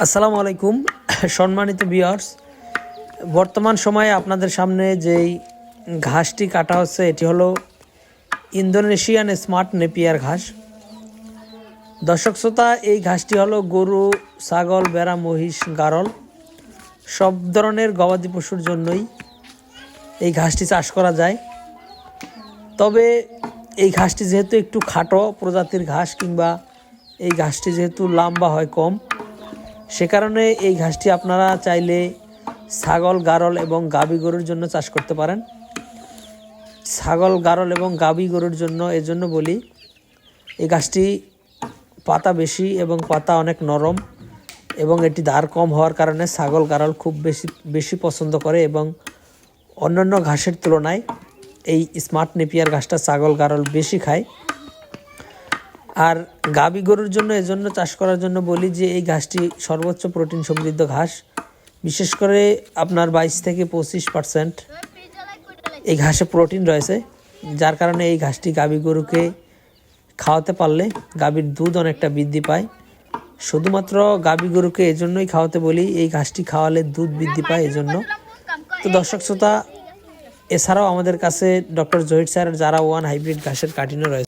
আসসালামু আলাইকুম সম্মানিত ভিউয়ার্স। বর্তমান সময়ে আপনাদের সামনে যেই ঘাসটি কাটা হচ্ছে এটি হলো ইন্দোনেশিয়ান স্মার্ট নেপিয়ার ঘাস। দর্শক শ্রোতা, এই ঘাসটি হলো গরু, ছাগল, ভেড়া, মহিষ, গারল সব ধরনের গবাদি পশুর জন্যই এই ঘাসটি চাষ করা যায়। তবে এই ঘাসটি যেহেতু একটু খাটো প্রজাতির ঘাস কিংবা এই ঘাসটি যেহেতু লম্বা হয় কম, সে কারণে এই ঘাসটি আপনারা চাইলে ছাগল, গারল এবং গাভী গরুর জন্য চাষ করতে পারেন। ছাগল, গারল এবং গাভী গরুর জন্য এজন্য বলি, এই ঘাসটি পাতা বেশি এবং পাতা অনেক নরম এবং এটি ধার কম হওয়ার কারণে ছাগল, গারল খুব বেশি পছন্দ করে এবং অন্যান্য ঘাসের তুলনায় এই স্মার্ট নেপিয়ার ঘাসটা ছাগল, গারল বেশি খায়। আর গাভী গরুর জন্য এজন্য চাষ করার জন্য বলি যে এই ঘাসটি সর্বোচ্চ প্রোটিন সমৃদ্ধ ঘাস, বিশেষ করে আপনার 22 থেকে 25% এই ঘাসে প্রোটিন রয়েছে, যার কারণে এই ঘাসটি গাভী গরুকে খাওয়াতে পারলে গাভীর দুধ অনেকটা বৃদ্ধি পায়। শুধুমাত্র গাভী গরুকে এজন্যই খাওয়াতে বলি, এই ঘাসটি খাওয়ালে দুধ বৃদ্ধি পায় এজন্য। তো দর্শক শ্রোতা, এছাড়াও আমাদের কাছে ডক্টর জহির স্যারের যারা 1 হাইব্রিড ঘাসের কাটিনও রয়েছে।